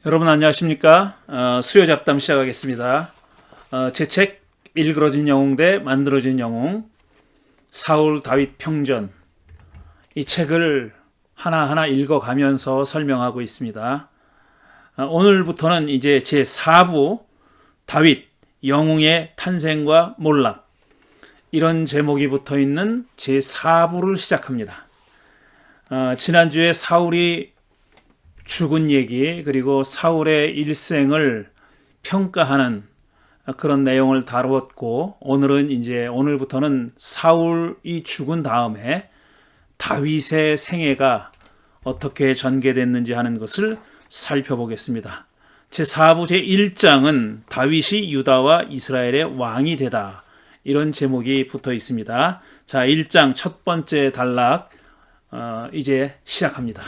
여러분 안녕하십니까? 수요 잡담 시작하겠습니다. 제 책 일그러진 영웅 대 만들어진 영웅, 사울 다윗 평전, 이 책을 하나하나 읽어가면서 설명하고 있습니다. 오늘부터는 이제 제 4부 다윗 영웅의 탄생과 몰락, 이런 제목이 붙어 있는 제 4부를 시작합니다. 지난주에 사울이 죽은 얘기, 그리고 사울의 일생을 평가하는 그런 내용을 다루었고, 오늘부터는 사울이 죽은 다음에 다윗의 생애가 어떻게 전개됐는지 하는 것을 살펴보겠습니다. 제4부 제1장은 다윗이 유다와 이스라엘의 왕이 되다, 이런 제목이 붙어 있습니다. 자, 1장 첫 번째 단락 이제 시작합니다.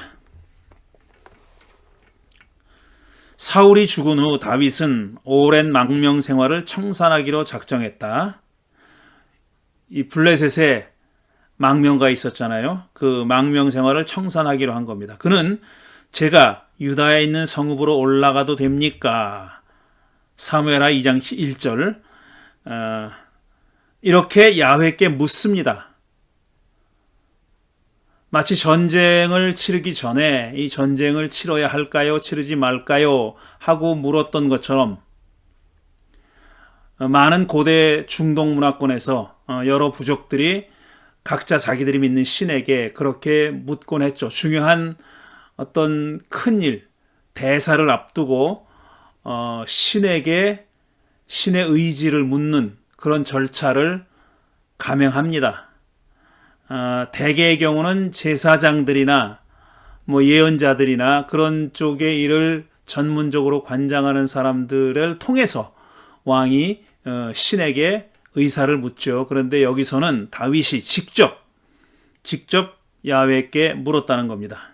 사울이 죽은 후 다윗은 오랜 망명 생활을 청산하기로 작정했다. 이 블레셋에 망명가 있었잖아요. 그 망명 생활을 청산하기로 한 겁니다. 그는 제가 유다에 있는 성읍으로 올라가도 됩니까? 사무엘하 2장 1절 이렇게 야훼께 묻습니다. 마치 전쟁을 치르기 전에 이 전쟁을 치러야 할까요? 치르지 말까요? 하고 물었던 것처럼 많은 고대 중동 문화권에서 여러 부족들이 각자 자기들이 믿는 신에게 그렇게 묻곤 했죠. 중요한 어떤 큰일, 대사를 앞두고 신에게 신의 의지를 묻는 그런 절차를 감행합니다. 대개의 경우는 제사장들이나 예언자들이나 그런 쪽의 일을 전문적으로 관장하는 사람들을 통해서 왕이 신에게 의사를 묻죠. 그런데 여기서는 다윗이 직접 야훼께 물었다는 겁니다.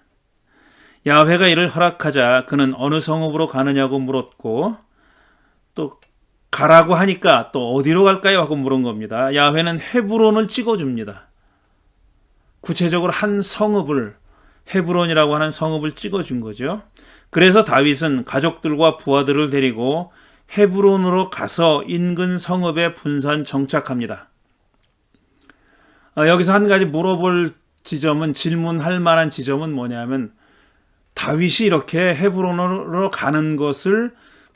야훼가 이를 허락하자 그는 어느 성읍으로 가느냐고 물었고, 또 가라고 하니까 또 어디로 갈까요? 하고 물은 겁니다. 야훼는 헤브론을 찍어줍니다. 구체적으로 한 성읍을, 헤브론이라고 하는 성읍을 찍어준 거죠. 그래서 다윗은 가족들과 부하들을 데리고 헤브론으로 가서 인근 성읍에 분산 정착합니다. 여기서 한 가지 질문할 만한 지점은 뭐냐면, 다윗이 이렇게 헤브론으로 가는 것을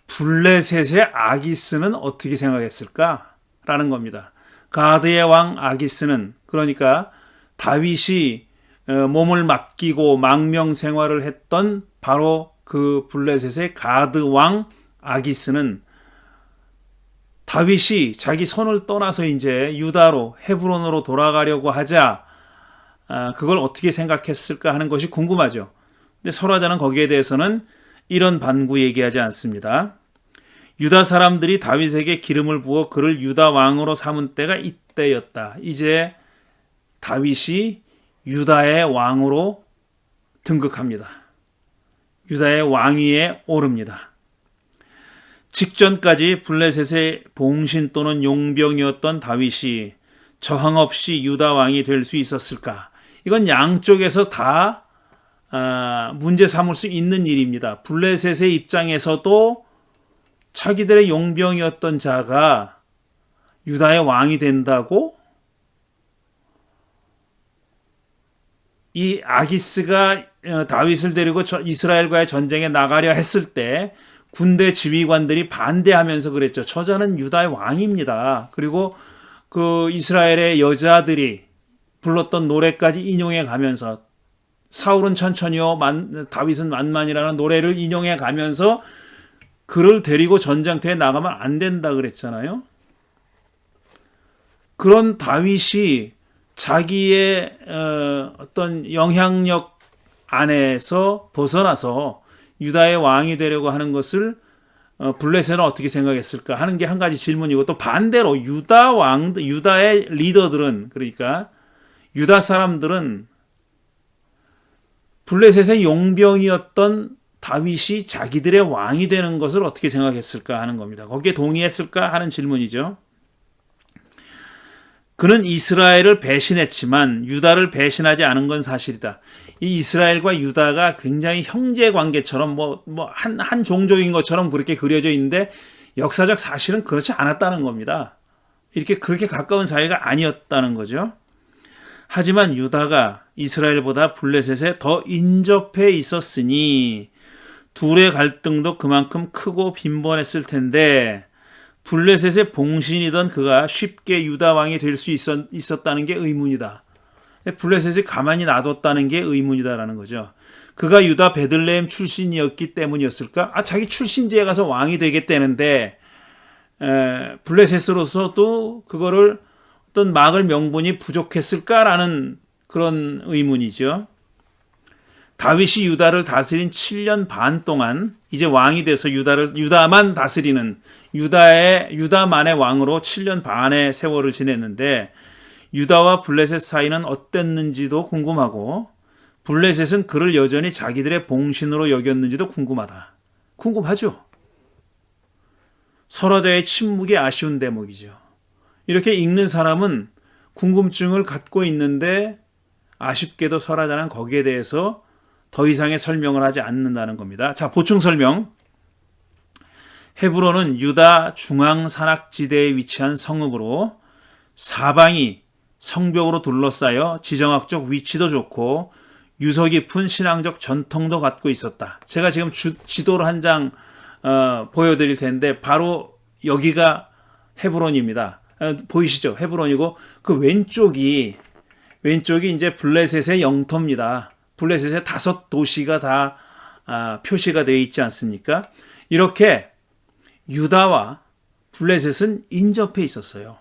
블레셋의 아기스는 어떻게 생각했을까라는 겁니다. 가드의 왕 아기스는, 그러니까 다윗이 몸을 맡기고 망명 생활을 했던 바로 그 블레셋의 가드 왕 아기스는 다윗이 자기 손을 떠나서 이제 유다로 헤브론으로 돌아가려고 하자 그걸 어떻게 생각했을까 하는 것이 궁금하죠. 근데 설화자는 거기에 대해서는 이런 반구 얘기하지 않습니다. 유다 사람들이 다윗에게 기름을 부어 그를 유다 왕으로 삼은 때가 이때였다. 이제 다윗이 유다의 왕으로 등극합니다. 유다의 왕위에 오릅니다. 직전까지 블레셋의 봉신 또는 용병이었던 다윗이 저항 없이 유다 왕이 될 수 있었을까? 이건 양쪽에서 다 문제 삼을 수 있는 일입니다. 블레셋의 입장에서도 자기들의 용병이었던 자가 유다의 왕이 된다고? 이 아기스가 다윗을 데리고 이스라엘과의 전쟁에 나가려 했을 때 군대 지휘관들이 반대하면서 그랬죠. 저자는 유다의 왕입니다. 그리고 그 이스라엘의 여자들이 불렀던 노래까지 인용해 가면서, 사울은 천천히요 다윗은 만만이라는 노래를 인용해 가면서 그를 데리고 전장터에 나가면 안 된다 그랬잖아요. 그런 다윗이 자기의 어떤 영향력 안에서 벗어나서 유다의 왕이 되려고 하는 것을 블레셋은 어떻게 생각했을까 하는 게 한 가지 질문이고, 또 반대로 유다의 리더들은, 그러니까 유다 사람들은 블레셋의 용병이었던 다윗이 자기들의 왕이 되는 것을 어떻게 생각했을까 하는 겁니다. 거기에 동의했을까 하는 질문이죠. 그는 이스라엘을 배신했지만 유다를 배신하지 않은 건 사실이다. 이 이스라엘과 유다가 굉장히 형제 관계처럼 한 종족인 것처럼 그렇게 그려져 있는데 역사적 사실은 그렇지 않았다는 겁니다. 그렇게 가까운 사이가 아니었다는 거죠. 하지만 유다가 이스라엘보다 블레셋에 더 인접해 있었으니 둘의 갈등도 그만큼 크고 빈번했을 텐데 블레셋의 봉신이던 그가 쉽게 유다 왕이 될 수 있었다는 게 의문이다. 블레셋이 가만히 놔뒀다는 게 의문이다라는 거죠. 그가 유다 베들레헴 출신이었기 때문이었을까? 자기 출신지에 가서 왕이 되겠다는데 블레셋으로서도 그거를 어떤 막을 명분이 부족했을까라는 그런 의문이죠. 다윗이 유다를 다스린 7년 반 동안 이제 왕이 돼서 유다만 다스리는 유다만의 왕으로 7년 반의 세월을 지냈는데 유다와 블레셋 사이는 어땠는지도 궁금하고 블레셋은 그를 여전히 자기들의 봉신으로 여겼는지도 궁금하죠. 설화자의 침묵이 아쉬운 대목이죠. 이렇게 읽는 사람은 궁금증을 갖고 있는데 아쉽게도 설화자는 거기에 대해서 더 이상의 설명을 하지 않는다는 겁니다. 자, 보충 설명. 헤브론은 유다 중앙 산악지대에 위치한 성읍으로 사방이 성벽으로 둘러싸여 지정학적 위치도 좋고 유서 깊은 신앙적 전통도 갖고 있었다. 제가 지금 지도를 한 장 보여드릴 텐데 바로 여기가 헤브론입니다. 보이시죠? 헤브론이고 그 왼쪽이 이제 블레셋의 영토입니다. 블레셋의 5도시가 다 표시가 되어 있지 않습니까? 이렇게 유다와 블레셋은 인접해 있었어요.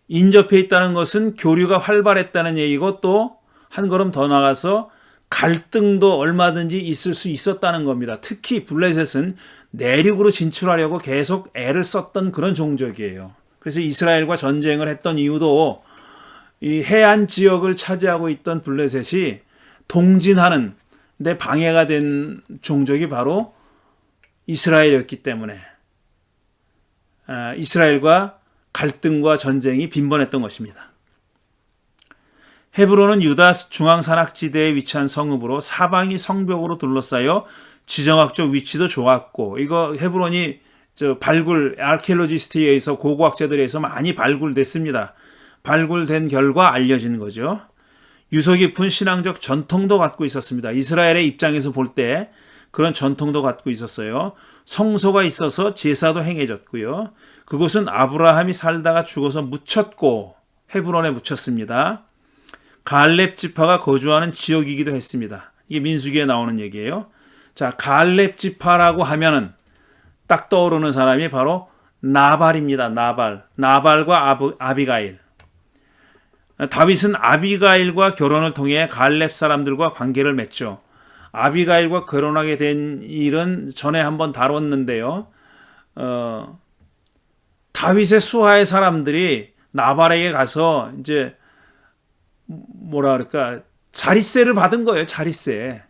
인접해 있다는 것은 교류가 활발했다는 얘기고 또 한 걸음 더 나가서 갈등도 얼마든지 있을 수 있었다는 겁니다. 특히 블레셋은 내륙으로 진출하려고 계속 애를 썼던 그런 종족이에요. 그래서 이스라엘과 전쟁을 했던 이유도 이 해안 지역을 차지하고 있던 블레셋이 동진하는 데 방해가 된 종족이 바로 이스라엘이었기 때문에 이스라엘과 갈등과 전쟁이 빈번했던 것입니다. 헤브론은 유다 중앙 산악지대에 위치한 성읍으로 사방이 성벽으로 둘러싸여 지정학적 위치도 좋았고 이거 헤브론이 아르케올로지스트에 의해서 고고학자들에 의해서 많이 발굴됐습니다. 발굴된 결과 알려진 거죠. 유서 깊은 신앙적 전통도 갖고 있었습니다. 이스라엘의 입장에서 볼 때 그런 전통도 갖고 있었어요. 성소가 있어서 제사도 행해졌고요. 그곳은 아브라함이 살다가 죽어서 묻혔고 헤브론에 묻혔습니다. 갈렙 지파가 거주하는 지역이기도 했습니다. 이게 민수기에 나오는 얘기예요. 자, 갈렙 지파라고 하면은 딱 떠오르는 사람이 바로 나발입니다. 나발과 아비가일. 다윗은 아비가일과 결혼을 통해 갈렙 사람들과 관계를 맺죠. 아비가일과 결혼하게 된 일은 전에 한번 다뤘는데요. 다윗의 수하의 사람들이 나발에게 가서 이제 자릿세를 받은 거예요. 자릿세.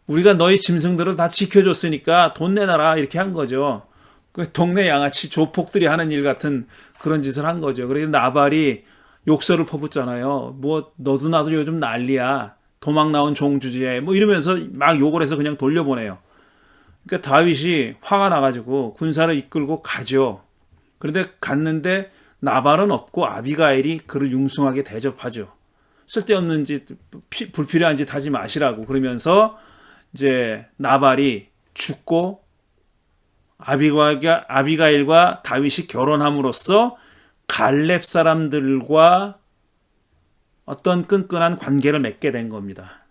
우리가 너희 짐승들을 다 지켜줬으니까 돈 내놔라 이렇게 한 거죠. 그 동네 양아치 조폭들이 하는 일 같은 그런 짓을 한 거죠. 그래서 나발이 욕설을 퍼붓잖아요. 너도 나도 요즘 난리야. 도망 나온 종주지에 이러면서 막 욕을 해서 그냥 돌려보내요. 그러니까 다윗이 화가 나가지고 군사를 이끌고 가죠. 그런데 갔는데 나발은 없고 아비가일이 그를 융숭하게 대접하죠. 쓸데없는 짓, 불필요한 짓 하지 마시라고 그러면서 이제 나발이 죽고 아비가일과 다윗이 결혼함으로써 갈렙 사람들과 어떤 끈끈한 관계를 맺게 된 겁니다.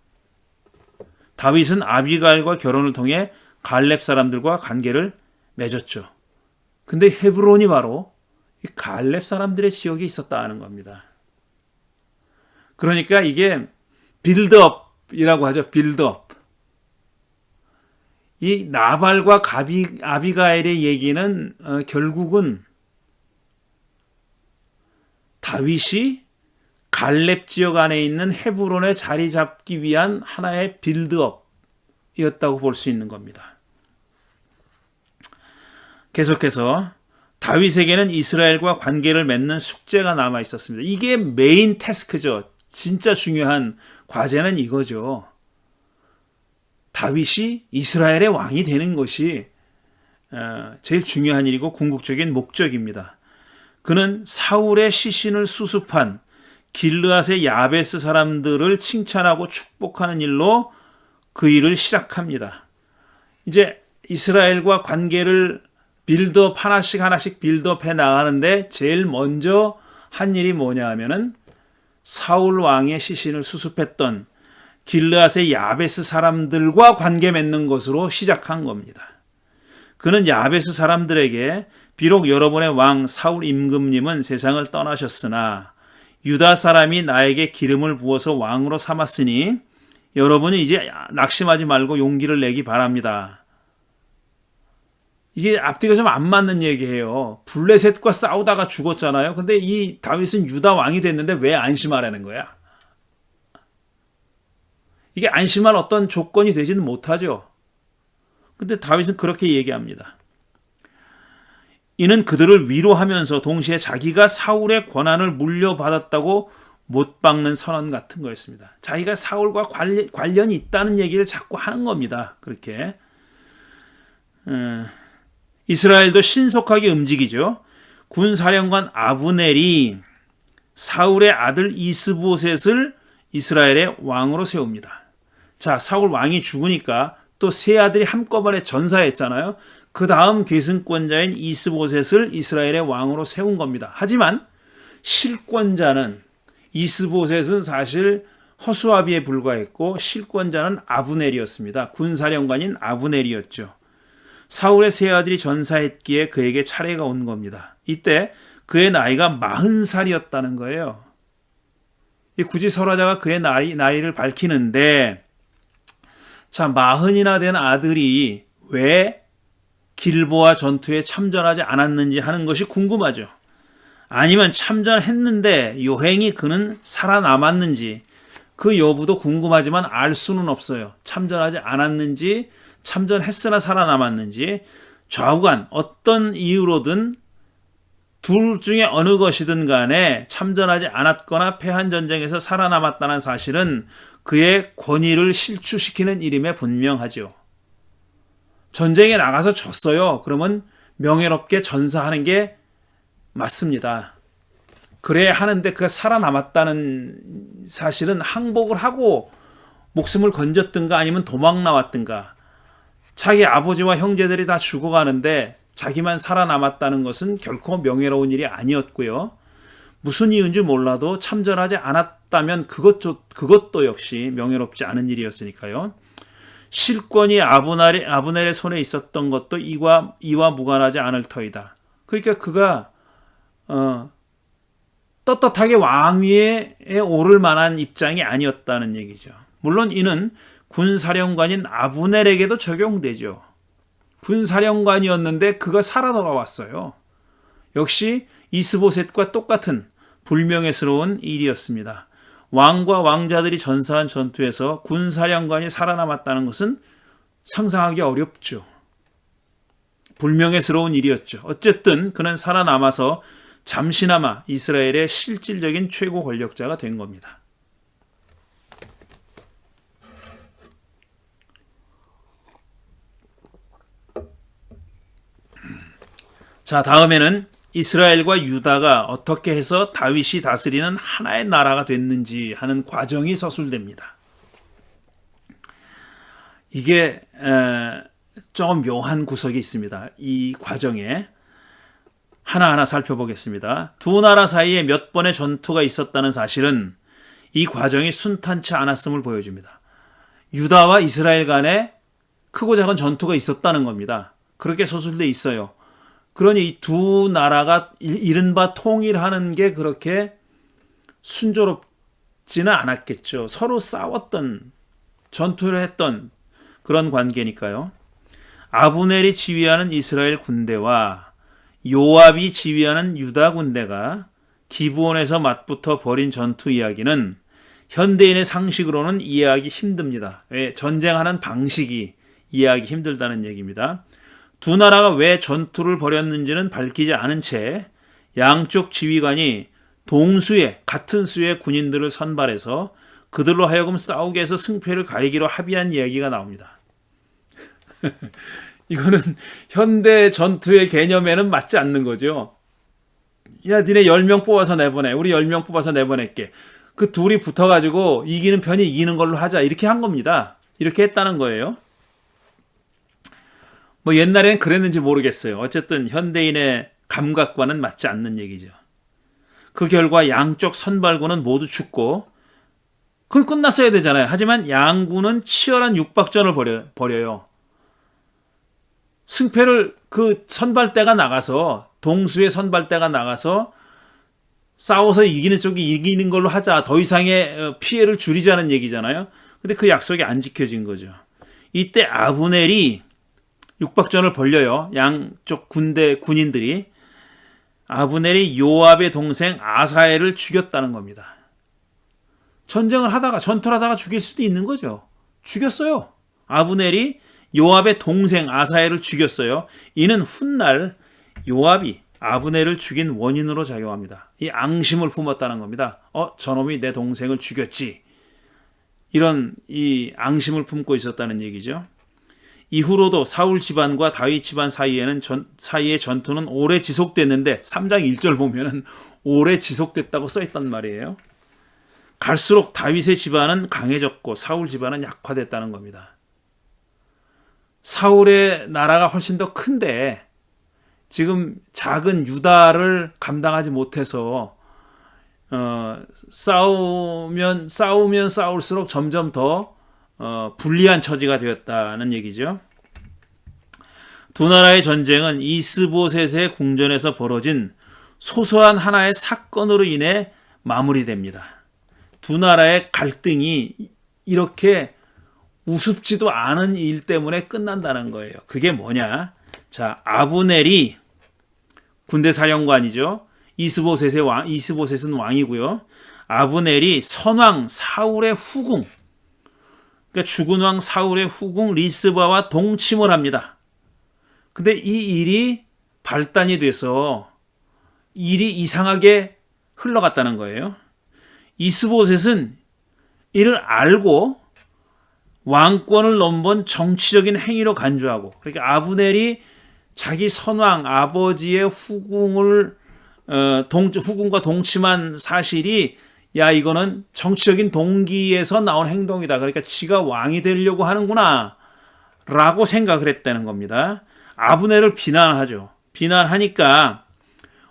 다윗은 아비가일과 결혼을 통해 갈렙 사람들과 관계를 맺었죠. 근데 헤브론이 바로 이 갈렙 사람들의 지역에 있었다는 겁니다. 그러니까 이게 빌드업이라고 하죠. 빌드업. 이 나발과 아비가일의 얘기는 결국은 다윗이 갈렙 지역 안에 있는 헤브론에 자리 잡기 위한 하나의 빌드업이었다고 볼 수 있는 겁니다. 계속해서 다윗에게는 이스라엘과 관계를 맺는 숙제가 남아 있었습니다. 이게 메인 태스크죠. 진짜 중요한 과제는 이거죠. 다윗이 이스라엘의 왕이 되는 것이 제일 중요한 일이고 궁극적인 목적입니다. 그는 사울의 시신을 수습한 길르앗의 야베스 사람들을 칭찬하고 축복하는 일로 그 일을 시작합니다. 이제 이스라엘과 관계를 빌드업 하나씩 빌드업해 나가는데 제일 먼저 한 일이 뭐냐 하면은 사울 왕의 시신을 수습했던 길르앗의 야베스 사람들과 관계 맺는 것으로 시작한 겁니다. 그는 야베스 사람들에게 비록 여러분의 왕 사울 임금님은 세상을 떠나셨으나 유다 사람이 나에게 기름을 부어서 왕으로 삼았으니 여러분이 이제 낙심하지 말고 용기를 내기 바랍니다. 이게 앞뒤가 좀 안 맞는 얘기예요. 블레셋과 싸우다가 죽었잖아요. 근데 이 다윗은 유다 왕이 됐는데 왜 안심하라는 거야? 이게 안심할 어떤 조건이 되지는 못하죠. 근데 다윗은 그렇게 얘기합니다. 이는 그들을 위로하면서 동시에 자기가 사울의 권한을 물려받았다고 못 박는 선언 같은 거였습니다. 자기가 사울과 관련이 있다는 얘기를 자꾸 하는 겁니다. 그렇게. 이스라엘도 신속하게 움직이죠. 군사령관 아브넬이 사울의 아들 이스보셋을 이스라엘의 왕으로 세웁니다. 자, 사울 왕이 죽으니까 또 세 아들이 한꺼번에 전사했잖아요. 그 다음 계승권자인 이스보셋을 이스라엘의 왕으로 세운 겁니다. 하지만 실권자는 이스보셋은 사실 허수아비에 불과했고 실권자는 아브넬이었습니다. 군사령관인 아브넬이었죠. 사울의 세 아들이 전사했기에 그에게 차례가 온 겁니다. 이때 그의 나이가 40살이었다는 거예요. 굳이 설화자가 그의 나이를 밝히는데 자, 40이나 된 아들이 왜 길보아 전투에 참전하지 않았는지 하는 것이 궁금하죠. 아니면 참전했는데 요행이 그는 살아남았는지 그 여부도 궁금하지만 알 수는 없어요. 참전하지 않았는지 참전했으나 살아남았는지 좌우간 어떤 이유로든 둘 중에 어느 것이든 간에 참전하지 않았거나 패한 전쟁에서 살아남았다는 사실은 그의 권위를 실추시키는 일임에 분명하죠. 전쟁에 나가서 졌어요. 그러면 명예롭게 전사하는 게 맞습니다. 그래야 하는데 그가 살아남았다는 사실은 항복을 하고 목숨을 건졌든가 아니면 도망 나왔든가 자기 아버지와 형제들이 다 죽어가는데 자기만 살아남았다는 것은 결코 명예로운 일이 아니었고요. 무슨 이유인지 몰라도 참전하지 않았다면 그것도 역시 명예롭지 않은 일이었으니까요. 실권이 아브넬의 손에 있었던 것도 이와 무관하지 않을 터이다. 그러니까 그가 떳떳하게 왕위에 오를 만한 입장이 아니었다는 얘기죠. 물론 이는 군사령관인 아브넬에게도 적용되죠. 군사령관이었는데 그가 살아 돌아왔어요. 역시 이스보셋과 똑같은 불명예스러운 일이었습니다. 왕과 왕자들이 전사한 전투에서 군사령관이 살아남았다는 것은 상상하기 어렵죠. 불명예스러운 일이었죠. 어쨌든 그는 살아남아서 잠시나마 이스라엘의 실질적인 최고 권력자가 된 겁니다. 자, 다음에는 이스라엘과 유다가 어떻게 해서 다윗이 다스리는 하나의 나라가 됐는지 하는 과정이 서술됩니다. 이게 조금 묘한 구석이 있습니다. 이 과정에 하나하나 살펴보겠습니다. 두 나라 사이에 몇 번의 전투가 있었다는 사실은 이 과정이 순탄치 않았음을 보여줍니다. 유다와 이스라엘 간에 크고 작은 전투가 있었다는 겁니다. 그렇게 서술돼 있어요. 그러니 이 두 나라가 이른바 통일하는 게 그렇게 순조롭지는 않았겠죠. 서로 싸웠던, 전투를 했던 그런 관계니까요. 아브넬이 지휘하는 이스라엘 군대와 요압이 지휘하는 유다 군대가 기브온에서 맞붙어 벌인 전투 이야기는 현대인의 상식으로는 이해하기 힘듭니다. 왜? 전쟁하는 방식이 이해하기 힘들다는 얘기입니다. 두 나라가 왜 전투를 벌였는지는 밝히지 않은 채 양쪽 지휘관이 동수의 같은 수의 군인들을 선발해서 그들로 하여금 싸우게 해서 승패를 가리기로 합의한 이야기가 나옵니다. 이거는 현대 전투의 개념에는 맞지 않는 거죠. 야, 니네 10명 뽑아서 내보내. 우리 10명 뽑아서 내보낼게. 그 둘이 붙어가지고 이기는 편이 이기는 걸로 하자. 이렇게 한 겁니다. 이렇게 했다는 거예요. 뭐 옛날에는 그랬는지 모르겠어요. 어쨌든 현대인의 감각과는 맞지 않는 얘기죠. 그 결과 양쪽 선발군은 모두 죽고 그건 끝났어야 되잖아요. 하지만 양군은 치열한 육박전을 벌여요. 승패를 그 선발대가 나가서 동수의 선발대가 나가서 싸워서 이기는 쪽이 이기는 걸로 하자. 더 이상의 피해를 줄이자는 얘기잖아요. 근데 그 약속이 안 지켜진 거죠. 이때 아브넬이 육박전을 벌려요. 양쪽 군인들이. 아브넬이 요압의 동생 아사엘을 죽였다는 겁니다. 전투를 하다가 죽일 수도 있는 거죠. 죽였어요. 아브넬이 요압의 동생 아사엘을 죽였어요. 이는 훗날 요압이 아브넬을 죽인 원인으로 작용합니다. 이 앙심을 품었다는 겁니다. 저놈이 내 동생을 죽였지. 이런 이 앙심을 품고 있었다는 얘기죠. 이후로도 사울 집안과 다윗 집안 사이의 전투는 오래 지속됐는데 3장 1절 보면은 오래 지속됐다고 써있단 말이에요. 갈수록 다윗의 집안은 강해졌고 사울 집안은 약화됐다는 겁니다. 사울의 나라가 훨씬 더 큰데 지금 작은 유다를 감당하지 못해서 싸우면 싸울수록 점점 더 불리한 처지가 되었다는 얘기죠. 두 나라의 전쟁은 이스보셋의 궁전에서 벌어진 소소한 하나의 사건으로 인해 마무리됩니다. 두 나라의 갈등이 이렇게 우습지도 않은 일 때문에 끝난다는 거예요. 그게 뭐냐? 자, 아브넬이 군대 사령관이죠. 이스보셋은 왕이고요. 아브넬이 선왕 사울의 후궁, 그러니까 죽은 왕 사울의 후궁 리스바와 동침을 합니다. 근데 이 일이 발단이 돼서 일이 이상하게 흘러갔다는 거예요. 이스보셋은 이를 알고 왕권을 넘본 정치적인 행위로 간주하고, 그러니까 아브넬이 자기 선왕 아버지의 후궁과 동침한 사실이 야 이거는 정치적인 동기에서 나온 행동이다. 그러니까 지가 왕이 되려고 하는구나 라고 생각을 했다는 겁니다. 아브넬을 비난하죠. 비난하니까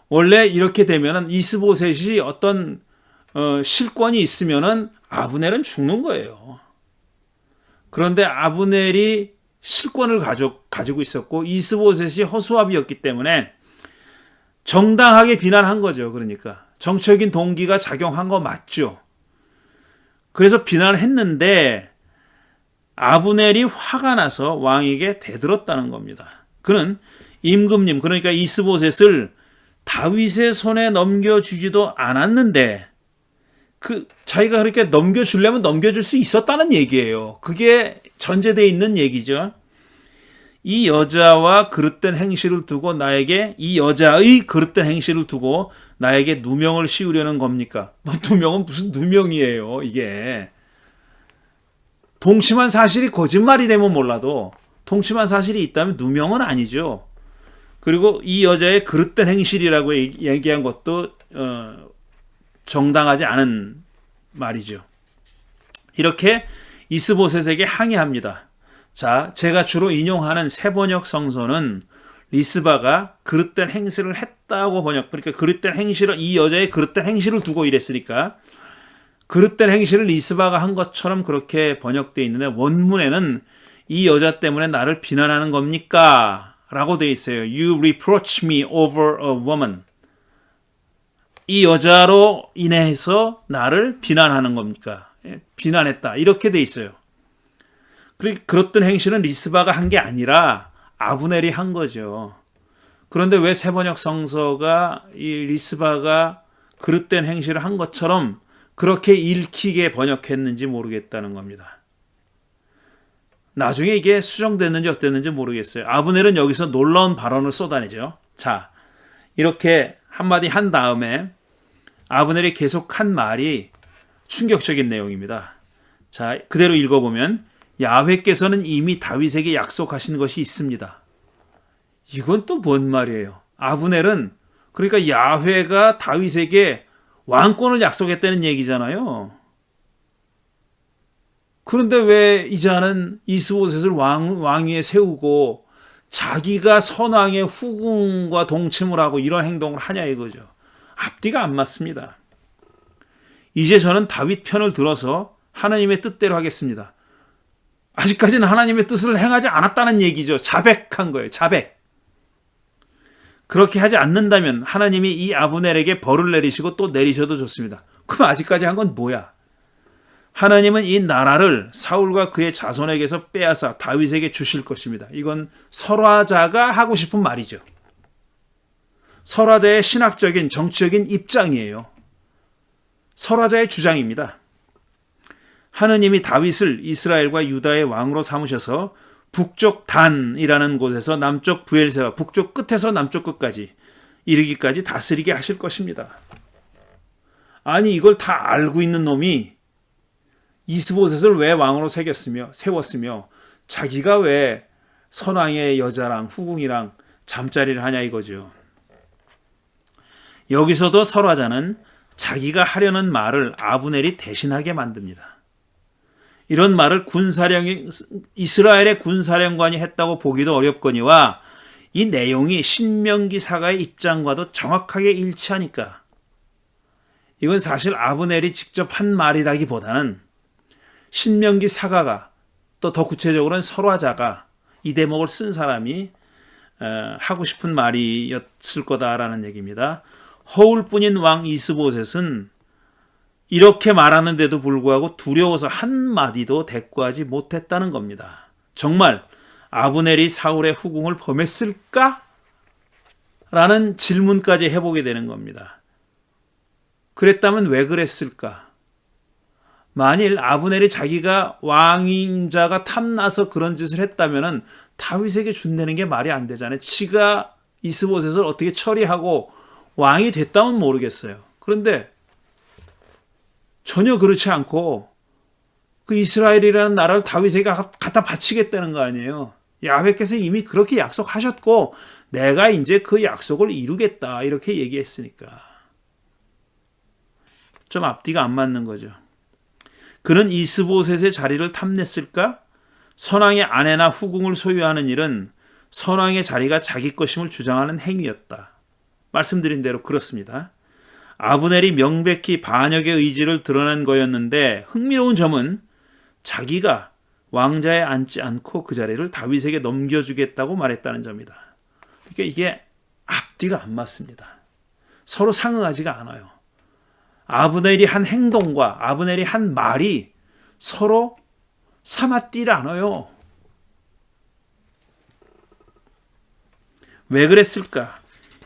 원래 이렇게 되면은 이스보셋이 어떤 실권이 있으면은 아브넬은 죽는 거예요. 그런데 아브넬이 실권을 가지고 있었고 이스보셋이 허수아비였기 때문에 정당하게 비난한 거죠. 그러니까 정치적인 동기가 작용한 거 맞죠. 그래서 비난을 했는데 아브넬이 화가 나서 왕에게 대들었다는 겁니다. 그는 임금님, 그러니까 이스보셋을 다윗의 손에 넘겨주지도 않았는데 자기가 그렇게 넘겨주려면 넘겨줄 수 있었다는 얘기예요. 그게 전제되어 있는 얘기죠. 이 여자의 그릇된 행실을 두고 나에게 누명을 씌우려는 겁니까? 누명은 무슨 누명이에요, 이게. 동침한 사실이 거짓말이 되면 몰라도 동침한 사실이 있다면 누명은 아니죠. 그리고 이 여자의 그릇된 행실이라고 얘기한 것도 정당하지 않은 말이죠. 이렇게 이스보셋에게 항의합니다. 자, 제가 주로 인용하는 세번역 성서는 리스바가 그릇된 행실을 했다고 그러니까 그릇된 행실을, 이 여자의 그릇된 행실을 두고 이랬으니까 그릇된 행실을 리스바가 한 것처럼 그렇게 번역되어 있는데 원문에는 이 여자 때문에 나를 비난하는 겁니까? 라고 되어 있어요. You reproach me over a woman. 이 여자로 인해서 나를 비난하는 겁니까? 비난했다. 이렇게 돼 있어요. 그랬던 행실은 리스바가 한 게 아니라 아브넬이 한 거죠. 그런데 왜 세번역 성서가 이 리스바가 그릇된 행실을 한 것처럼 그렇게 읽히게 번역했는지 모르겠다는 겁니다. 나중에 이게 수정됐는지 어땠는지 모르겠어요. 아브넬은 여기서 놀라운 발언을 쏟아내죠. 자, 이렇게 한마디 한 다음에 아브넬이 계속 한 말이 충격적인 내용입니다. 자, 그대로 읽어보면 야훼께서는 이미 다윗에게 약속하신 것이 있습니다. 이건 또 뭔 말이에요? 아브넬은 그러니까 야훼가 다윗에게 왕권을 약속했다는 얘기잖아요. 그런데 왜 이자는 이스보셋을 왕위에 세우고 자기가 선왕의 후궁과 동침을 하고 이런 행동을 하냐 이거죠. 앞뒤가 안 맞습니다. 이제 저는 다윗 편을 들어서 하나님의 뜻대로 하겠습니다. 아직까지는 하나님의 뜻을 행하지 않았다는 얘기죠. 자백한 거예요. 자백. 그렇게 하지 않는다면 하나님이 이 아브넬에게 벌을 내리시고 또 내리셔도 좋습니다. 그럼 아직까지 한 건 뭐야? 하나님은 이 나라를 사울과 그의 자손에게서 빼앗아 다윗에게 주실 것입니다. 이건 설화자가 하고 싶은 말이죠. 설화자의 신학적인 정치적인 입장이에요. 설화자의 주장입니다. 하느님이 다윗을 이스라엘과 유다의 왕으로 삼으셔서 북쪽 단이라는 곳에서 남쪽 브엘세바, 북쪽 끝에서 남쪽 끝까지 이르기까지 다스리게 하실 것입니다. 아니 이걸 다 알고 있는 놈이 이스보셋을 왜 왕으로 세웠으며 자기가 왜 선왕의 여자랑 후궁이랑 잠자리를 하냐 이거죠. 여기서도 설화자는 자기가 하려는 말을 아브넬이 대신하게 만듭니다. 이런 말을 이스라엘의 군사령관이 했다고 보기도 어렵거니와 이 내용이 신명기 사가의 입장과도 정확하게 일치하니까 이건 사실 아브넬이 직접 한 말이라기보다는 신명기 사가가 또 더 구체적으로는 설화자가 이 대목을 쓴 사람이 하고 싶은 말이었을 거다라는 얘기입니다. 허울뿐인 왕 이스보셋은 이렇게 말하는데도 불구하고 두려워서 한마디도 대꾸하지 못했다는 겁니다. 정말 아브넬이 사울의 후궁을 범했을까? 라는 질문까지 해보게 되는 겁니다. 그랬다면 왜 그랬을까? 만일 아브넬이 자기가 왕인 자가 탐나서 그런 짓을 했다면 다윗에게 준다는 게 말이 안 되잖아요. 지가 이스보셋을 어떻게 처리하고 왕이 됐다면 모르겠어요. 그런데 전혀 그렇지 않고 그 이스라엘이라는 나라를 다윗에게 갖다 바치겠다는 거 아니에요. 야훼께서 이미 그렇게 약속하셨고 내가 이제 그 약속을 이루겠다 이렇게 얘기했으니까 좀 앞뒤가 안 맞는 거죠. 그는 이스보셋의 자리를 탐냈을까? 선왕의 아내나 후궁을 소유하는 일은 선왕의 자리가 자기 것임을 주장하는 행위였다. 말씀드린 대로 그렇습니다. 아브넬이 명백히 반역의 의지를 드러낸 거였는데 흥미로운 점은 자기가 왕자에 앉지 않고 그 자리를 다윗에게 넘겨주겠다고 말했다는 점이다. 그러니까 이게 앞뒤가 안 맞습니다. 서로 상응하지가 않아요. 아브넬이 한 행동과 아브넬이 한 말이 서로 삼아띠를 않아요. 왜 그랬을까?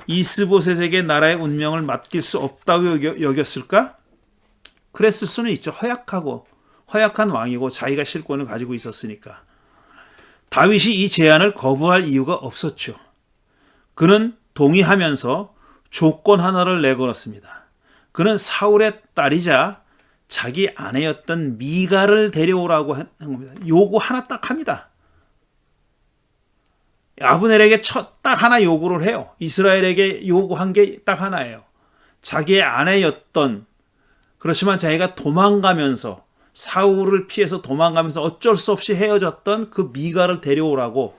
이스보셋에게 나라의 운명을 맡길 수 없다고 여겼을까? 그랬을 수는 있죠. 허약한 왕이고 자기가 실권을 가지고 있었으니까. 다윗이 이 제안을 거부할 이유가 없었죠. 그는 동의하면서 조건 하나를 내걸었습니다. 그는 사울의 딸이자 자기 아내였던 미갈을 데려오라고 한 겁니다. 요구 하나 딱 합니다. 아브넬에게 딱 하나 요구를 해요. 이스라엘에게 요구한 게 딱 하나예요. 자기의 아내였던 그렇지만 자기가 도망가면서 사울을 피해서 도망가면서 어쩔 수 없이 헤어졌던 그 미갈을 데려오라고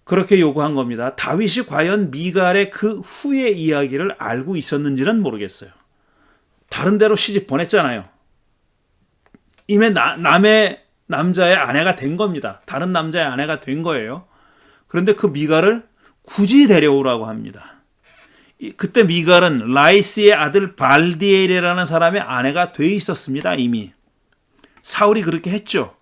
그렇게 요구한 겁니다. 다윗이 과연 미갈의 그 후의 이야기를 알고 있었는지는 모르겠어요. 다른 데로 시집 보냈잖아요. 이미 남의 남자의 아내가 된 겁니다. 다른 남자의 아내가 된 거예요. 그런데 그 미갈을 굳이 데려오라고 합니다. 그때 미갈은 라이스의 아들 발디엘이라는 사람의 아내가 돼 있었습니다. 이미. 사울이 그렇게 했죠.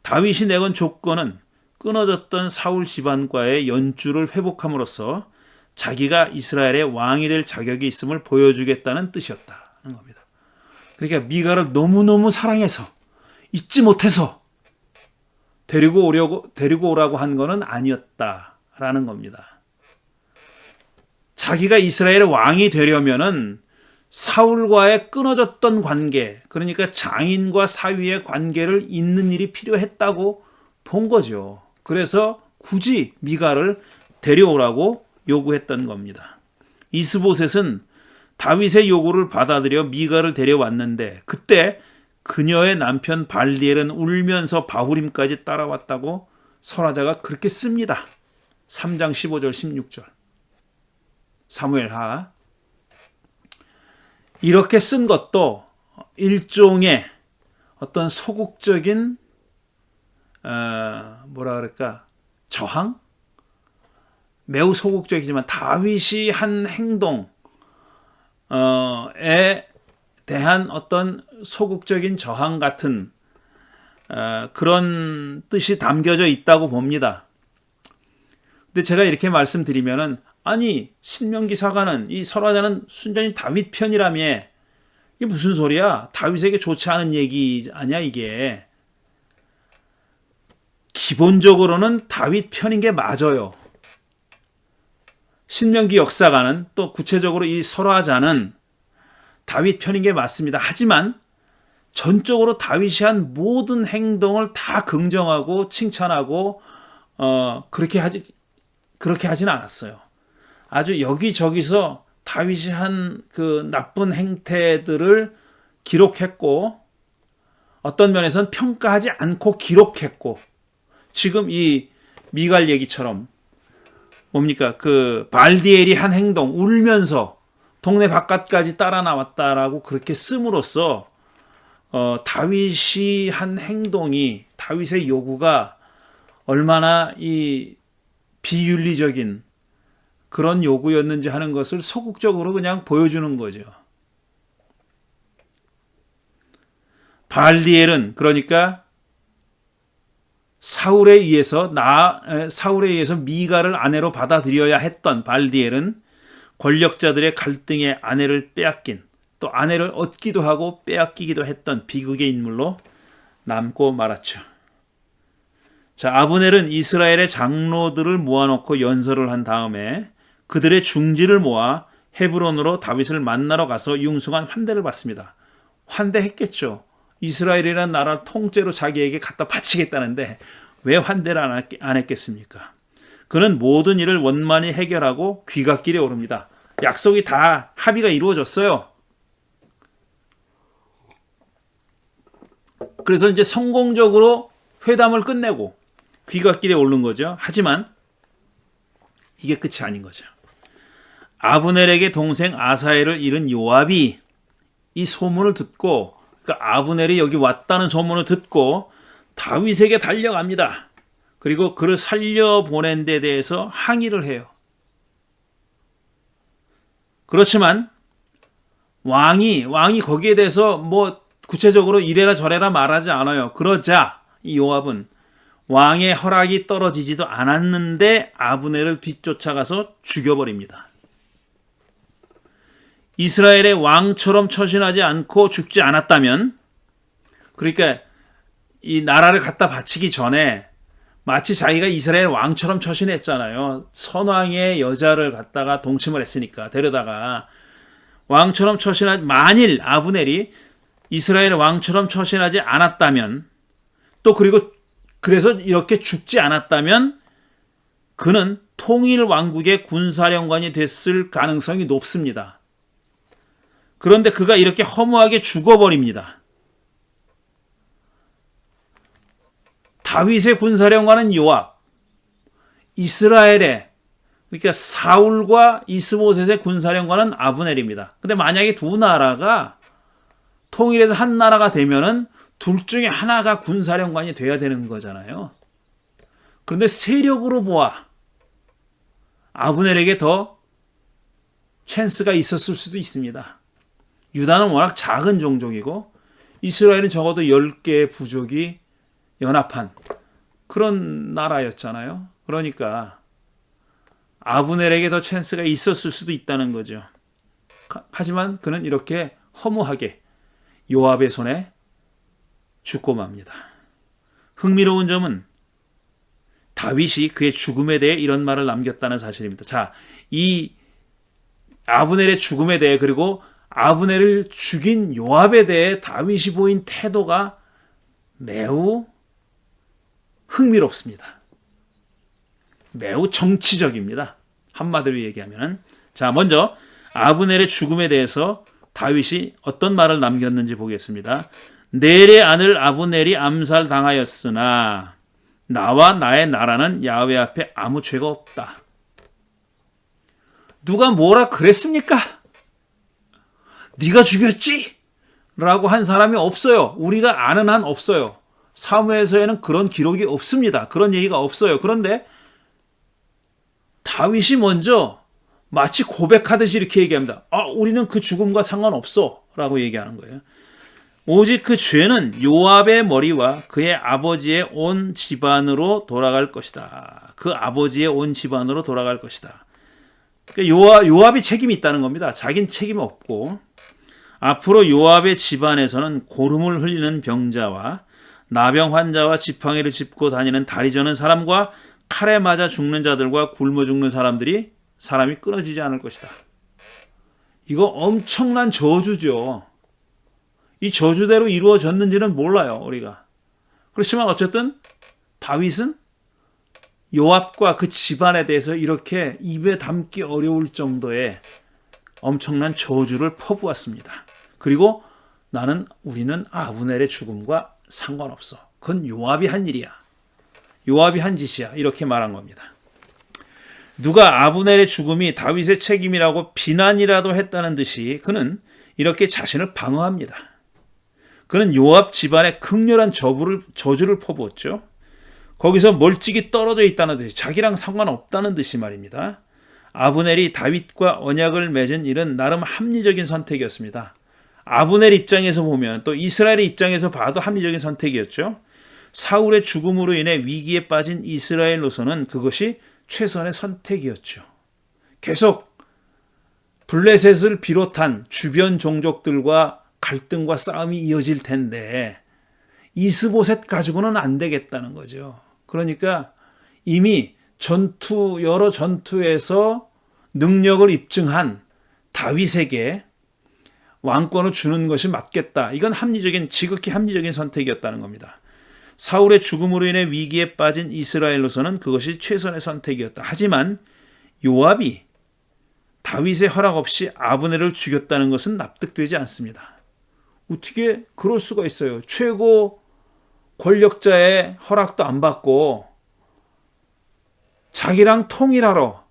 다윗이 내건 조건은 끊어졌던 사울 집안과의 연주를 회복함으로써 자기가 이스라엘의 왕이 될 자격이 있음을 보여주겠다는 뜻이었다는 겁니다. 그러니까 미갈을 너무너무 사랑해서 잊지 못해서 데리고 오라고 한 거는 아니었다라는 겁니다. 자기가 이스라엘의 왕이 되려면은 사울과의 끊어졌던 관계, 그러니까 장인과 사위의 관계를 잇는 일이 필요했다고 본 거죠. 그래서 굳이 미가를 데려오라고 요구했던 겁니다. 이스보셋은 다윗의 요구를 받아들여 미가를 데려왔는데 그때 그녀의 남편 발디엘은 울면서 바후림까지 따라왔다고 설화자가 그렇게 씁니다. 3장 15절 16절. 사무엘하. 이렇게 쓴 것도 일종의 어떤 소극적인 저항? 매우 소극적이지만 다윗이 한 행동에 대한 어떤 소극적인 저항 같은 그런 뜻이 담겨져 있다고 봅니다. 근데 제가 이렇게 말씀드리면은 아니 신명기사가는 이 설화자는 순전히 다윗 편이라며 이게 무슨 소리야? 다윗에게 좋지 않은 얘기 아니야 이게. 기본적으로는 다윗 편인 게 맞아요. 신명기 역사가는 또 구체적으로 이 설화자는 다윗 편인 게 맞습니다. 하지만 전적으로 다윗이 한 모든 행동을 다 긍정하고 칭찬하고 그렇게 하지는 않았어요. 아주 여기저기서 다윗이 한 그 나쁜 행태들을 기록했고 어떤 면에서는 평가하지 않고 기록했고 지금 이 미갈 얘기처럼 뭡니까? 그 발디엘이 한 행동 울면서 동네 바깥까지 따라 나왔다라고 그렇게 씀으로써 다윗이 한 행동이 다윗의 요구가 얼마나 이 비윤리적인 그런 요구였는지 하는 것을 소극적으로 그냥 보여주는 거죠. 발디엘은 그러니까 사울에 의해서 미가를 아내로 받아들여야 했던 발디엘은 권력자들의 갈등에 아내를 빼앗긴 또 아내를 얻기도 하고 빼앗기기도 했던 비극의 인물로 남고 말았죠. 자, 아브넬은 이스라엘의 장로들을 모아놓고 연설을 한 다음에 그들의 중지를 모아 헤브론으로 다윗을 만나러 가서 융숭한 환대를 받습니다. 환대했겠죠. 이스라엘이라는 나라 통째로 자기에게 갖다 바치겠다는데 왜 환대를 안 했겠습니까? 그는 모든 일을 원만히 해결하고 귀갓길에 오릅니다. 약속이 다 합의가 이루어졌어요. 그래서 이제 성공적으로 회담을 끝내고 귀갓길에 오른 거죠. 하지만 이게 끝이 아닌 거죠. 아브넬에게 동생 아사엘을 잃은 요압이 이 소문을 듣고 그러니까 아브넬이 여기 왔다는 소문을 듣고 다윗에게 달려갑니다. 그리고 그를 살려보낸 데 대해서 항의를 해요. 그렇지만 왕이 거기에 대해서 뭐 구체적으로 이래라 저래라 말하지 않아요. 그러자 이 요압은 왕의 허락이 떨어지지도 않았는데 아브넬을 뒤쫓아가서 죽여버립니다. 이스라엘의 왕처럼 처신하지 않고 죽지 않았다면 그러니까 이 나라를 갖다 바치기 전에 마치 자기가 이스라엘 왕처럼 처신했잖아요. 선왕의 여자를 갖다가 동침을 했으니까 데려다가 왕처럼 만일 아브넬이 이스라엘 왕처럼 처신하지 않았다면 또 그래서 이렇게 죽지 않았다면 그는 통일 왕국의 군사령관이 됐을 가능성이 높습니다. 그런데 그가 이렇게 허무하게 죽어버립니다. 다윗의 군사령관은 요압, 이스라엘의 그러니까 사울과 이스보셋의 군사령관은 아브넬입니다. 근데 만약에 두 나라가 통일해서 한 나라가 되면은 둘 중에 하나가 군사령관이 돼야 되는 거잖아요. 그런데 세력으로 보아 아브넬에게 더 찬스가 있었을 수도 있습니다. 유다는 워낙 작은 종족이고 이스라엘은 적어도 10개의 부족이 연합한 그런 나라였잖아요. 그러니까 아브넬에게 더 찬스가 있었을 수도 있다는 거죠. 하지만 그는 이렇게 허무하게 요압의 손에 죽고 맙니다. 흥미로운 점은 다윗이 그의 죽음에 대해 이런 말을 남겼다는 사실입니다. 자, 이 아브넬의 죽음에 대해 그리고 아브넬을 죽인 요압에 대해 다윗이 보인 태도가 매우 흥미롭습니다. 매우 정치적입니다. 한마디로 얘기하면. 자, 먼저 아브넬의 죽음에 대해서 다윗이 어떤 말을 남겼는지 보겠습니다. 넬의 아들 아브넬이 암살당하였으나 나와 나의 나라는 야훼 앞에 아무 죄가 없다. 누가 뭐라 그랬습니까? 네가 죽였지? 라고 한 사람이 없어요. 우리가 아는 한 없어요. 사무엘서에는 그런 기록이 없습니다. 그런 얘기가 없어요. 그런데 다윗이 먼저 마치 고백하듯이 이렇게 얘기합니다. 우리는 그 죽음과 상관없어 라고 얘기하는 거예요. 오직 그 죄는 요압의 머리와 그의 아버지의 온 집안으로 돌아갈 것이다. 그 아버지의 온 집안으로 돌아갈 것이다. 그러니까 요압이 책임이 있다는 겁니다. 자기는 책임이 없고 앞으로 요압의 집안에서는 고름을 흘리는 병자와 나병 환자와 지팡이를 짚고 다니는 다리 저는 사람과 칼에 맞아 죽는 자들과 굶어 죽는 사람이 끊어지지 않을 것이다. 이거 엄청난 저주죠. 이 저주대로 이루어졌는지는 몰라요, 우리가. 그렇지만 어쨌든 다윗은 요압과 그 집안에 대해서 이렇게 입에 담기 어려울 정도의 엄청난 저주를 퍼부었습니다. 그리고 우리는 아브넬의 죽음과 상관없어. 그건 요압이 한 일이야. 요압이 한 짓이야. 이렇게 말한 겁니다. 누가 아브넬의 죽음이 다윗의 책임이라고 비난이라도 했다는 듯이 그는 이렇게 자신을 방어합니다. 그는 요압 집안에 극렬한 저주를 퍼부었죠. 거기서 멀찍이 떨어져 있다는 듯이 자기랑 상관없다는 듯이 말입니다. 아브넬이 다윗과 언약을 맺은 일은 나름 합리적인 선택이었습니다. 아브넬 입장에서 보면 또 이스라엘의 입장에서 봐도 합리적인 선택이었죠. 사울의 죽음으로 인해 위기에 빠진 이스라엘로서는 그것이 최선의 선택이었죠. 계속 블레셋을 비롯한 주변 종족들과 갈등과 싸움이 이어질 텐데 이스보셋 가지고는 안 되겠다는 거죠. 그러니까 이미 여러 전투에서 능력을 입증한 다윗에게 왕권을 주는 것이 맞겠다. 이건 지극히 합리적인 선택이었다는 겁니다. 사울의 죽음으로 인해 위기에 빠진 이스라엘로서는 그것이 최선의 선택이었다. 하지만 요압이 다윗의 허락 없이 아브넬을 죽였다는 것은 납득되지 않습니다. 어떻게 그럴 수가 있어요? 최고 권력자의 허락도 안 받고 자기랑 통일하러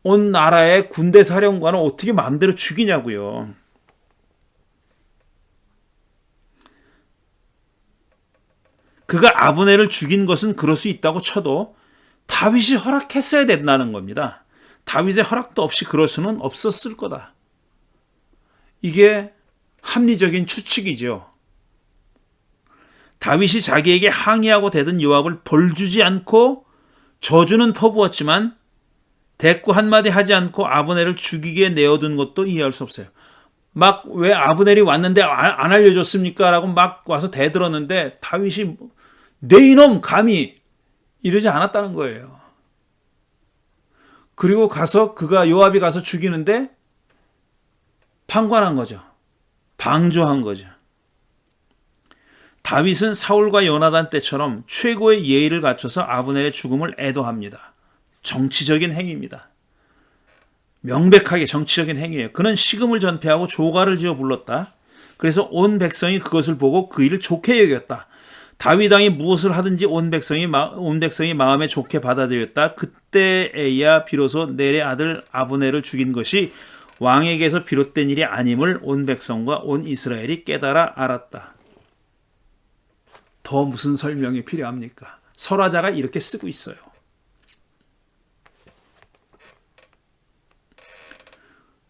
온 나라의 군대 사령관을 어떻게 마음대로 죽이냐고요. 그가 아브넬을 죽인 것은 그럴 수 있다고 쳐도 다윗이 허락했어야 된다는 겁니다. 다윗의 허락도 없이 그럴 수는 없었을 거다. 이게 합리적인 추측이죠. 다윗이 자기에게 항의하고 대든 요압을 벌주지 않고 저주는 퍼부었지만 대꾸 한마디 하지 않고 아브넬을 죽이게 내어둔 것도 이해할 수 없어요. 막 왜 아브넬이 왔는데 안 알려줬습니까? 라고 막 와서 대들었는데 다윗이 내 이놈 감히 이러지 않았다는 거예요. 그리고 요압이 가서 죽이는데 방관한 거죠. 방조한 거죠. 다윗은 사울과 요나단 때처럼 최고의 예의를 갖춰서 아브넬의 죽음을 애도합니다. 정치적인 행위입니다. 명백하게 정치적인 행위예요. 그는 식음을 전폐하고 조가를 지어 불렀다. 그래서 온 백성이 그것을 보고 그 일을 좋게 여겼다. 다윗 왕이 무엇을 하든지 온 백성이 마음에 좋게 받아들였다. 그때에야 비로소 넬의 아들 아브넬을 죽인 것이 왕에게서 비롯된 일이 아님을 온 백성과 온 이스라엘이 깨달아 알았다. 더 무슨 설명이 필요합니까? 설화자가 이렇게 쓰고 있어요.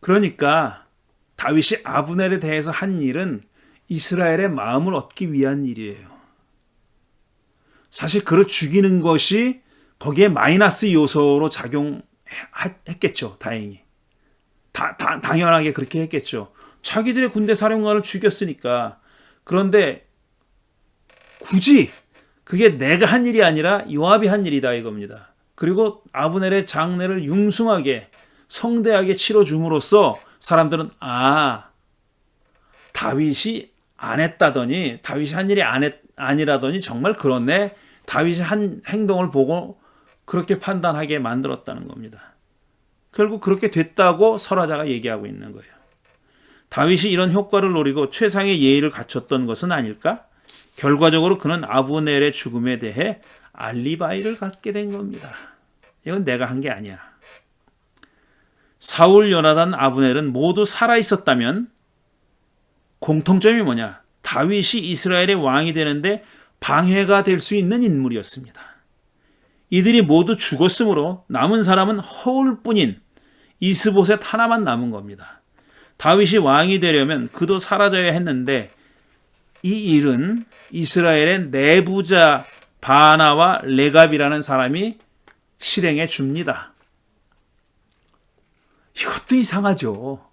그러니까 다윗이 아브넬에 대해서 한 일은 이스라엘의 마음을 얻기 위한 일이에요. 사실 그를 죽이는 것이 거기에 마이너스 요소로 작용했겠죠. 다행히. 당연하게 그렇게 했겠죠. 자기들의 군대 사령관을 죽였으니까. 그런데 굳이 그게 내가 한 일이 아니라 요압이 한 일이다 이겁니다. 그리고 아브넬의 장례를 융숭하게 성대하게 치러줌으로써 사람들은 다윗이 안 했다더니 다윗이 한 일이 아니라더니 정말 그렇네. 다윗이 한 행동을 보고 그렇게 판단하게 만들었다는 겁니다. 결국 그렇게 됐다고 설화자가 얘기하고 있는 거예요. 다윗이 이런 효과를 노리고 최상의 예의를 갖췄던 것은 아닐까? 결과적으로 그는 아브넬의 죽음에 대해 알리바이를 갖게 된 겁니다. 이건 내가 한 게 아니야. 사울, 요나단, 아브넬은 모두 살아 있었다면 공통점이 뭐냐? 다윗이 이스라엘의 왕이 되는데 방해가 될 수 있는 인물이었습니다. 이들이 모두 죽었으므로 남은 사람은 허울뿐인 이스보셋 하나만 남은 겁니다. 다윗이 왕이 되려면 그도 사라져야 했는데 이 일은 이스라엘의 내부자 바나와 레갑이라는 사람이 실행해 줍니다. 이것도 이상하죠.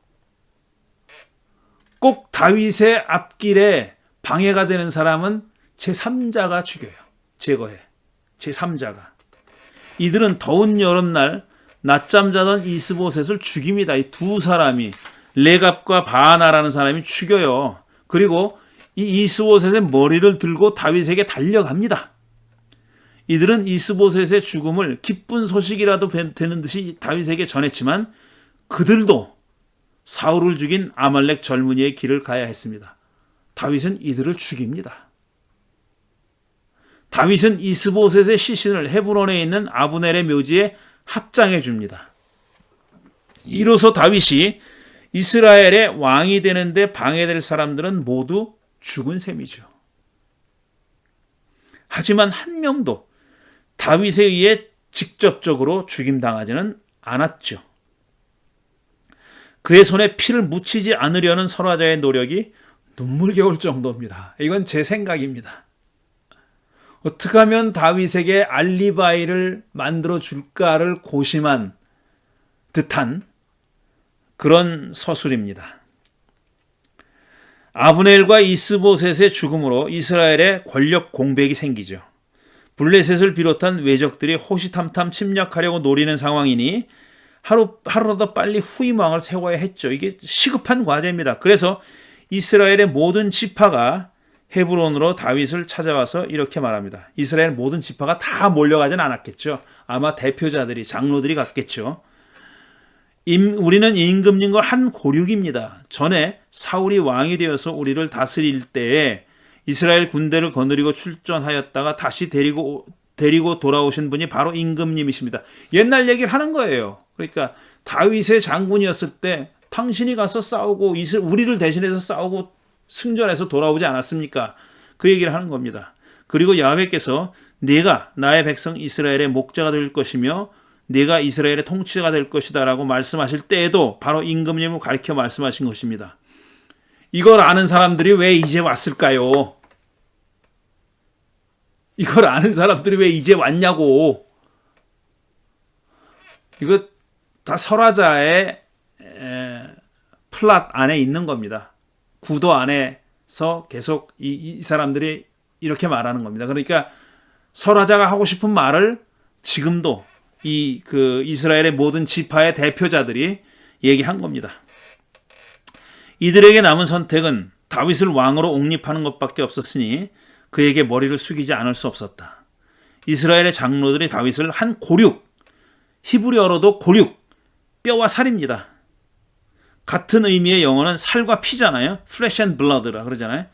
꼭 다윗의 앞길에 방해가 되는 사람은 제3자가 죽여요. 제거해. 제3자가. 이들은 더운 여름날 낮잠 자던 이스보셋을 죽입니다. 이 두 사람이 레갑과 바나라는 사람이 죽여요. 그리고 이 이스보셋의 머리를 들고 다윗에게 달려갑니다. 이들은 이스보셋의 죽음을 기쁜 소식이라도 되는 듯이 다윗에게 전했지만 그들도 사울을 죽인 아말렉 젊은이의 길을 가야 했습니다. 다윗은 이들을 죽입니다. 다윗은 이스보셋의 시신을 헤브론에 있는 아브넬의 묘지에 합장해 줍니다. 이로써 다윗이 이스라엘의 왕이 되는데 방해될 사람들은 모두 죽은 셈이죠. 하지만 한 명도 다윗에 의해 직접적으로 죽임당하지는 않았죠. 그의 손에 피를 묻히지 않으려는 설화자의 노력이 눈물겨울 정도입니다. 이건 제 생각입니다. 어떻게 하면 다윗에게 알리바이를 만들어 줄까를 고심한 듯한 그런 서술입니다. 아브넬과 이스보셋의 죽음으로 이스라엘의 권력 공백이 생기죠. 블레셋을 비롯한 외적들이 호시탐탐 침략하려고 노리는 상황이니 하루라도 빨리 후임왕을 세워야 했죠. 이게 시급한 과제입니다. 그래서 이스라엘의 모든 지파가 헤브론으로 다윗을 찾아와서 이렇게 말합니다. 이스라엘 모든 지파가 다 몰려가진 않았겠죠. 아마 대표자들이, 장로들이 갔겠죠. 우리는 임금님과 한 고륙입니다. 전에 사울이 왕이 되어서 우리를 다스릴 때에 이스라엘 군대를 거느리고 출전하였다가 다시 데리고 돌아오신 분이 바로 임금님이십니다. 옛날 얘기를 하는 거예요. 그러니까 다윗의 장군이었을 때 당신이 가서 싸우고 우리를 대신해서 싸우고 승전해서 돌아오지 않았습니까? 그 얘기를 하는 겁니다. 그리고 야훼께서 네가 나의 백성 이스라엘의 목자가 될 것이며 네가 이스라엘의 통치자가 될 것이다 라고 말씀하실 때에도 바로 임금님을 가리켜 말씀하신 것입니다. 이걸 아는 사람들이 왜 이제 왔을까요? 이걸 아는 사람들이 왜 이제 왔냐고. 이거 다 설화자의 플랫 안에 있는 겁니다. 구도 안에서 계속 이 사람들이 이렇게 말하는 겁니다. 그러니까 설화자가 하고 싶은 말을 지금도 이스라엘의 모든 지파의 대표자들이 얘기한 겁니다. 이들에게 남은 선택은 다윗을 왕으로 옹립하는 것밖에 없었으니 그에게 머리를 숙이지 않을 수 없었다. 이스라엘의 장로들이 다윗을 한 고륙, 히브리어로도 고륙, 뼈와 살입니다. 같은 의미의 영어는 살과 피잖아요. flesh and blood라 그러잖아요.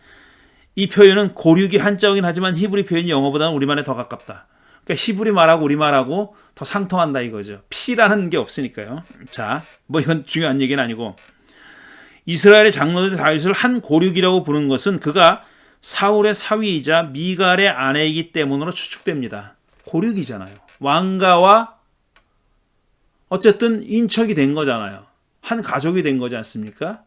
이 표현은 고륙이 한자어긴 하지만 히브리 표현이 영어보다는 우리말에 더 가깝다. 그러니까 히브리 말하고 우리말하고 더 상통한다 이거죠. 피라는 게 없으니까요. 자, 이건 중요한 얘기는 아니고 이스라엘의 장로들이 다윗을 한 고륙이라고 부른 것은 그가 사울의 사위이자 미갈의 아내이기 때문으로 추측됩니다. 고륙이잖아요. 왕가와 어쨌든 인척이 된 거잖아요. 한 가족이 된 거지 않습니까?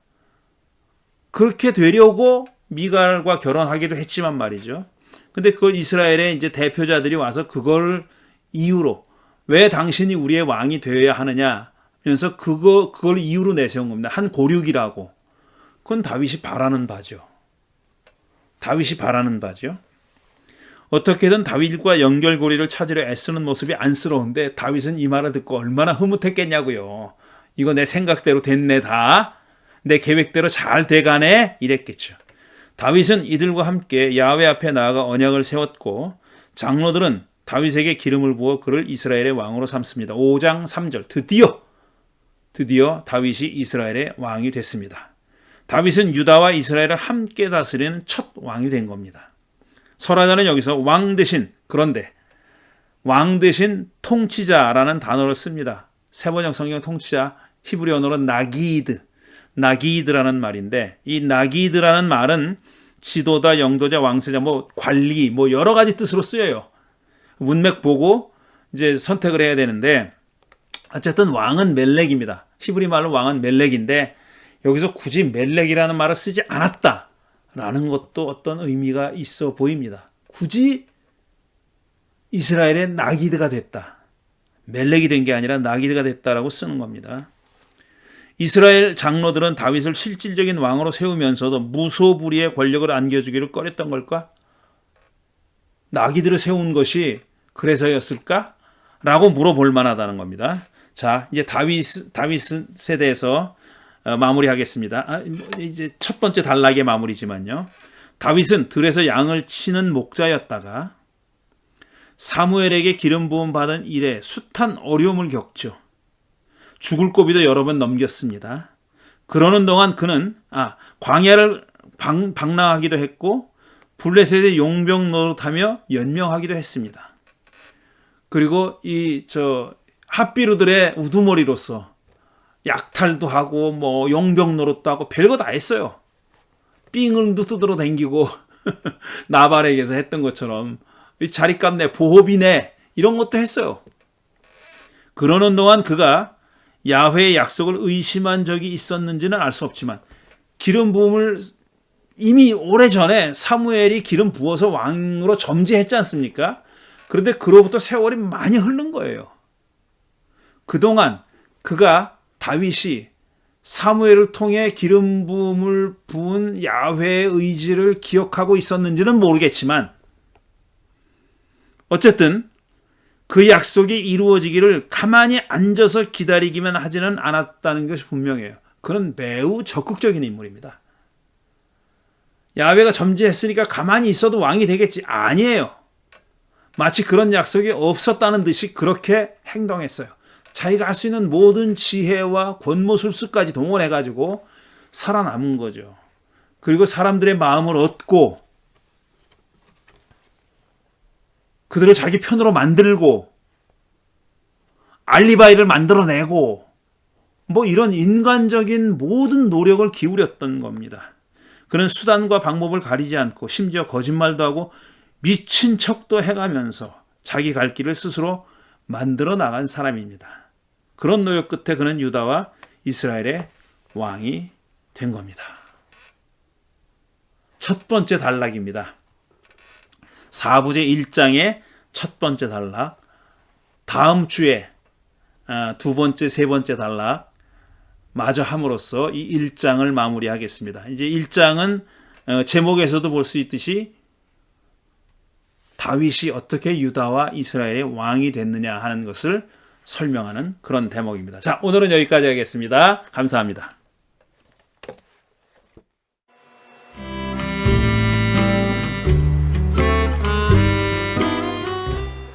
그렇게 되려고 미갈과 결혼하기도 했지만 말이죠. 근데 그걸 이스라엘의 이제 대표자들이 와서 그걸 이유로 왜 당신이 우리의 왕이 되어야 하느냐 하면서 그걸 이유로 내세운 겁니다. 한 고륙이라고. 그건 다윗이 바라는 바죠. 어떻게든 다윗과 연결고리를 찾으려 애쓰는 모습이 안쓰러운데 다윗은 이 말을 듣고 얼마나 흐뭇했겠냐고요. 이거 내 생각대로 됐네 다. 내 계획대로 잘 돼가네 이랬겠죠. 다윗은 이들과 함께 야훼 앞에 나아가 언약을 세웠고 장로들은 다윗에게 기름을 부어 그를 이스라엘의 왕으로 삼습니다. 5장 3절 드디어 다윗이 이스라엘의 왕이 됐습니다. 다윗은 유다와 이스라엘을 함께 다스리는 첫 왕이 된 겁니다. 설화자는 여기서 왕 대신 통치자라는 단어를 씁니다. 세번역 성경 통치자 히브리 언어로 나기드라는 말인데 이 나기드라는 말은 지도자, 영도자, 왕세자, 관리, 여러 가지 뜻으로 쓰여요. 문맥 보고 이제 선택을 해야 되는데 어쨌든 왕은 멜렉입니다. 히브리 말로 왕은 멜렉인데 여기서 굳이 멜렉이라는 말을 쓰지 않았다라는 것도 어떤 의미가 있어 보입니다. 굳이 이스라엘의 나기드가 됐다. 멜렉이 된 게 아니라 나기드가 됐다라고 쓰는 겁니다. 이스라엘 장로들은 다윗을 실질적인 왕으로 세우면서도 무소불위의 권력을 안겨주기를 꺼렸던 걸까? 나기들을 세운 것이 그래서였을까? 라고 물어볼 만하다는 겁니다. 자, 이제 다윗에 대해서 마무리하겠습니다. 이제 첫 번째 단락의 마무리지만요. 다윗은 들에서 양을 치는 목자였다가 사무엘에게 기름 부음 받은 일에 숱한 어려움을 겪죠. 죽을 고비도 여러 번 넘겼습니다. 그러는 동안 그는 광야를 방랑하기도 했고 블레셋의 용병 노릇하며 연명하기도 했습니다. 그리고 핫비루들의 우두머리로서 약탈도 하고 용병 노릇도 하고 별거 다 했어요. 삥을도 뜯으러 다니고 나발에게서 했던 것처럼 자리값 내 보호비 내 이런 것도 했어요. 그러는 동안 그가 야훼의 약속을 의심한 적이 있었는지는 알 수 없지만 기름 부음을 이미 오래전에 사무엘이 기름 부어서 왕으로 점지했지 않습니까? 그런데 그로부터 세월이 많이 흐른 거예요. 그동안 다윗이 사무엘을 통해 기름 부음을 부은 야훼의 의지를 기억하고 있었는지는 모르겠지만 어쨌든 그 약속이 이루어지기를 가만히 앉아서 기다리기만 하지는 않았다는 것이 분명해요. 그는 매우 적극적인 인물입니다. 야훼가 점지했으니까 가만히 있어도 왕이 되겠지. 아니에요. 마치 그런 약속이 없었다는 듯이 그렇게 행동했어요. 자기가 할 수 있는 모든 지혜와 권모술수까지 동원해가지고 살아남은 거죠. 그리고 사람들의 마음을 얻고 그들을 자기 편으로 만들고 알리바이를 만들어내고 이런 인간적인 모든 노력을 기울였던 겁니다. 그는 수단과 방법을 가리지 않고 심지어 거짓말도 하고 미친 척도 해가면서 자기 갈 길을 스스로 만들어 나간 사람입니다. 그런 노력 끝에 그는 유다와 이스라엘의 왕이 된 겁니다. 첫 번째 단락입니다. 4부제 1장의 첫 번째 단락, 다음 주에 두 번째, 세 번째 단락 마저 함으로써 이 1장을 마무리하겠습니다. 이제 1장은 제목에서도 볼 수 있듯이 다윗이 어떻게 유다와 이스라엘의 왕이 됐느냐 하는 것을 설명하는 그런 대목입니다. 자, 오늘은 여기까지 하겠습니다. 감사합니다.